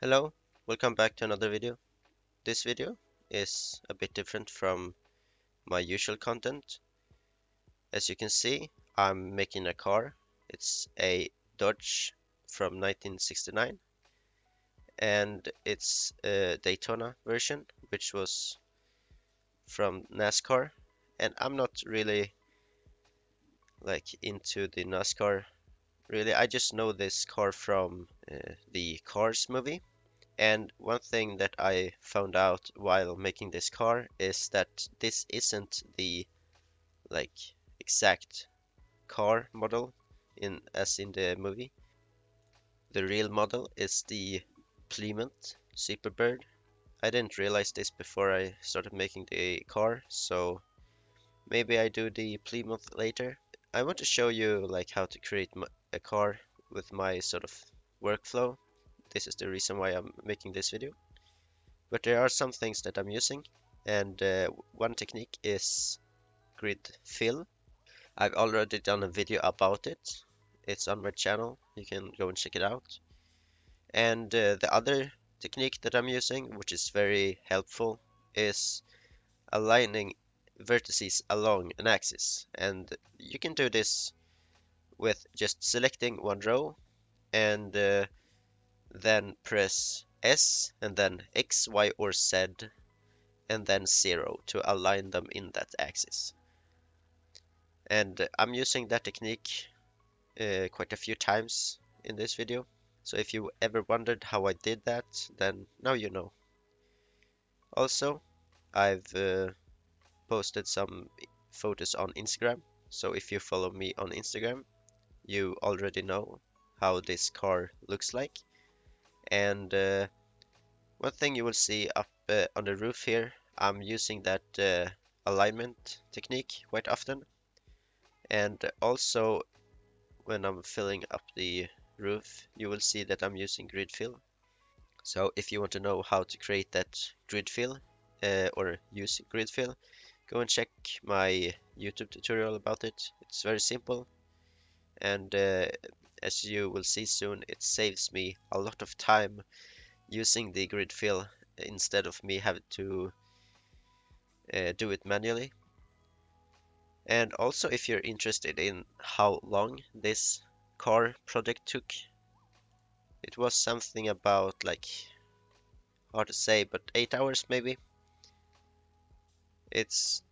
Hello, welcome back to another video. This video is a bit different from my usual content. As you can see, I'm making a car. It's a Dodge from 1969 and it's a Daytona version, which was from NASCAR. And I'm not really into the NASCAR really. I just know this car from the Cars movie. And one thing that I found out while making this car is that this isn't the like exact car model as in the movie. The real model is the Plymouth Superbird. I didn't realize this before I started making the car, so maybe I do the Plymouth later. I want to show you how to create a car with my sort of workflow. This is the reason why I'm making this video. But there are some things that I'm using, and one technique is grid fill. I've already done a video about it. It's on my channel. You can go and check it out. And the other technique that I'm using, which is very helpful, is aligning vertices along an axis. And you can do this with just selecting one row and then press S and then X, Y, or Z and then 0 to align them in that axis. And I'm using that technique quite a few times in this video. So if you ever wondered how I did that, then now you know. Also, I've posted some photos on Instagram. So if you follow me on Instagram, you already know how this car looks like. And one thing you will see up on the roof here, I'm using that alignment technique quite often. And also when I'm filling up the roof, you will see that I'm using grid fill. So if you want to know how to create that grid fill or use grid fill, go and check my YouTube tutorial about it. It's very simple, and as you will see soon, it saves me a lot of time using the grid fill instead of me having to do it manually. And also, if you're interested in how long this car project took, it was something about hard to say, but 8 hours maybe. It's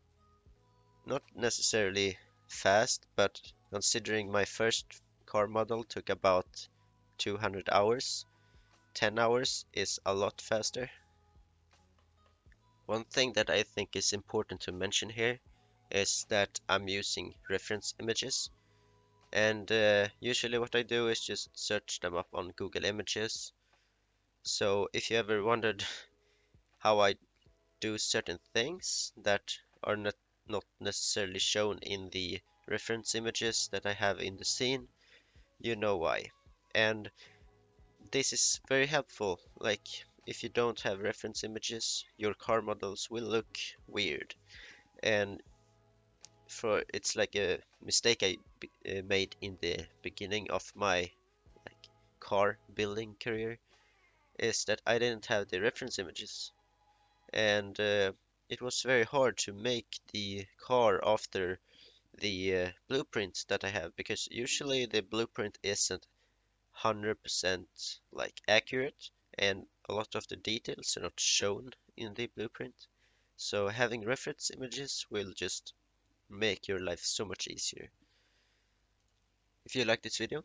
not necessarily fast, but considering my first car model took about 200 hours, 10 hours is a lot faster. One thing that I think is important to mention here is that I'm using reference images, and usually what I do is just search them up on Google Images. So if you ever wondered how I do certain things that are not necessarily shown in the reference images that I have in the scene, you know why. And this is very helpful. Like, if you don't have reference images, your car models will look weird. And for it's like a mistake I made in the beginning of my like car building career is that I didn't have the reference images. And it was very hard to make the car after the blueprint that I have, because usually the blueprint isn't 100% accurate, and a lot of the details are not shown in the blueprint. So having reference images will just make your life so much easier. If you like this video,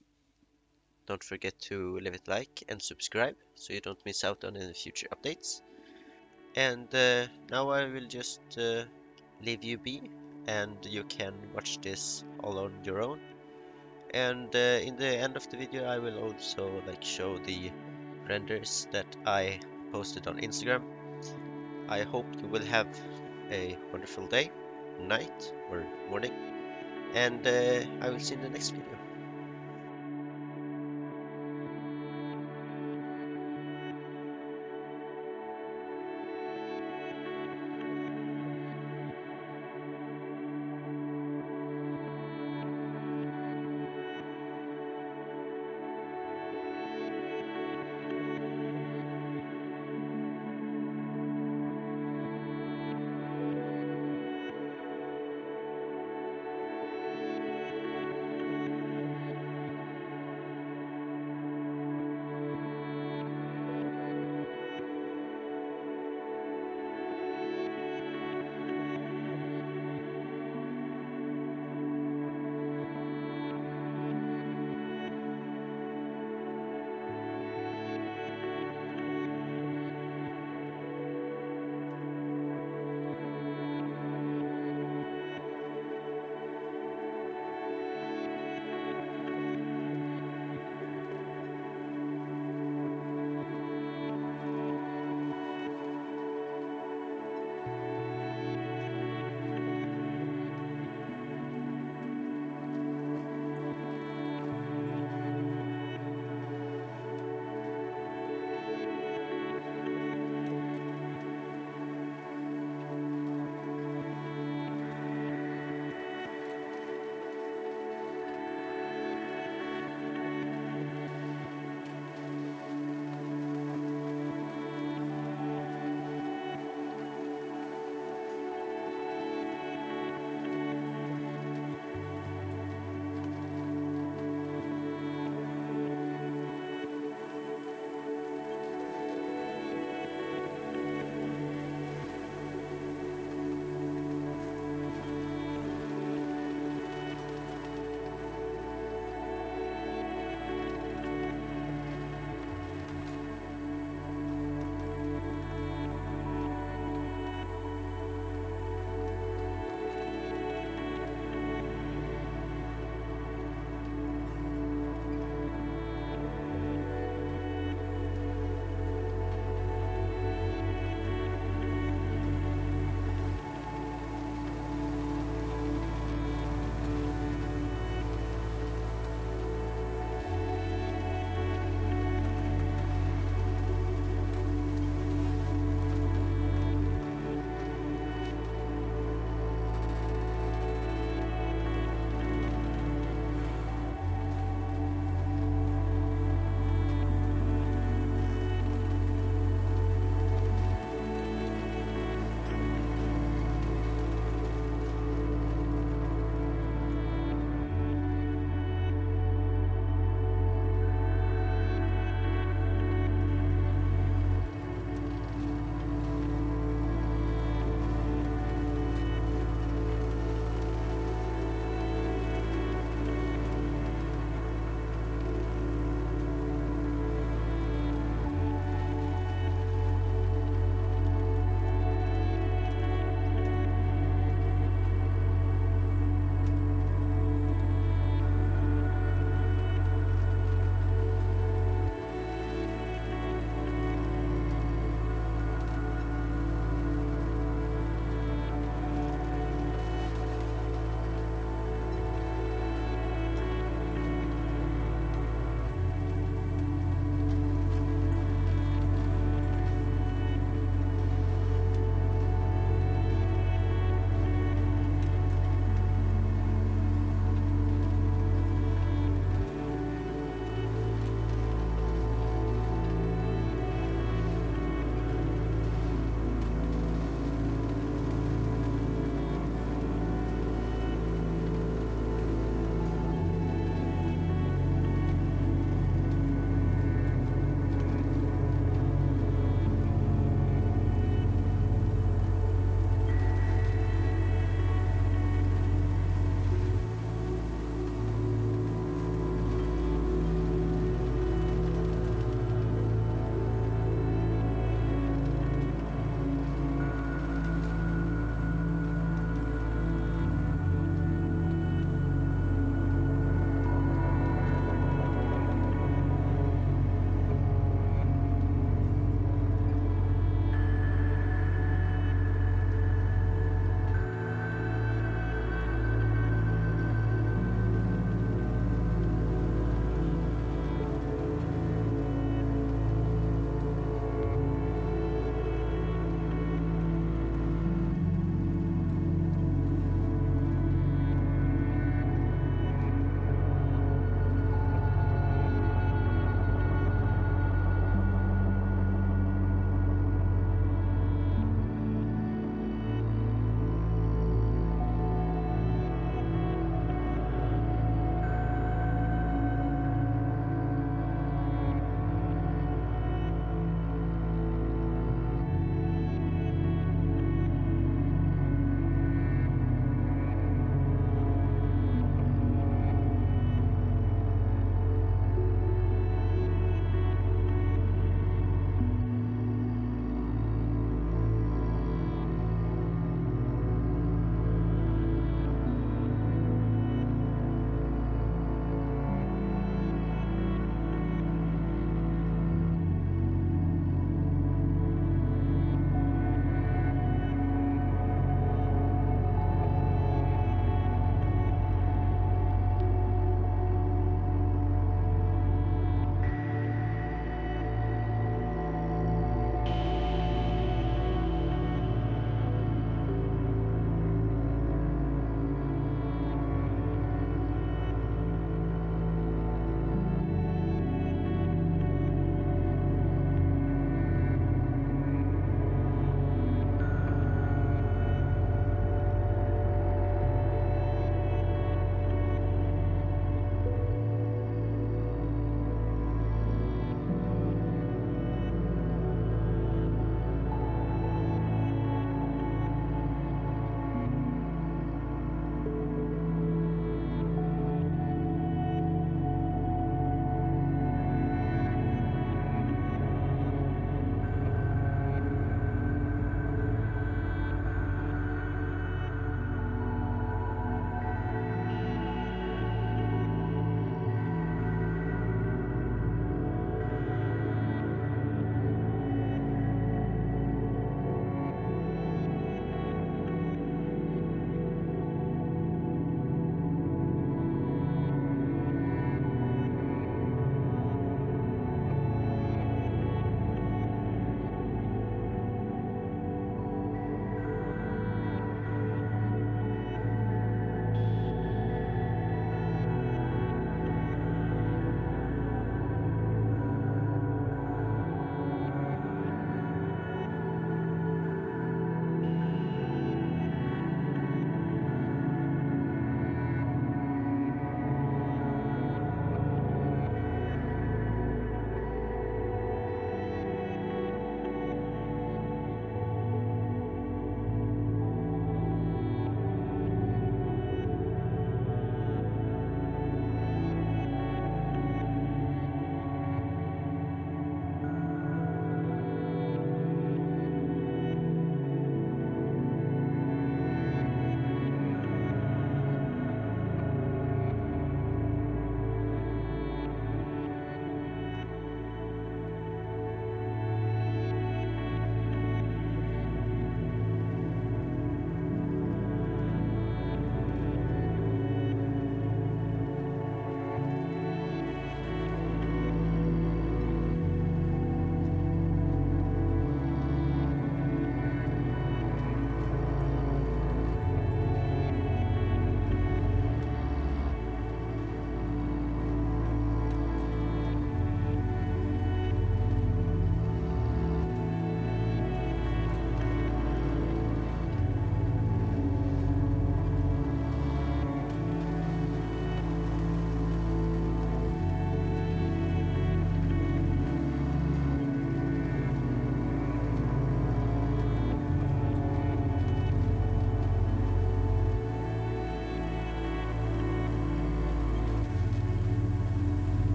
don't forget to leave it like and subscribe so you don't miss out on any future updates. And now I will just leave you be, and you can watch this all on your own. And in the end of the video, I will also show the renders that I posted on Instagram. I hope you will have a wonderful day, night, or morning, and I will see you in the next video.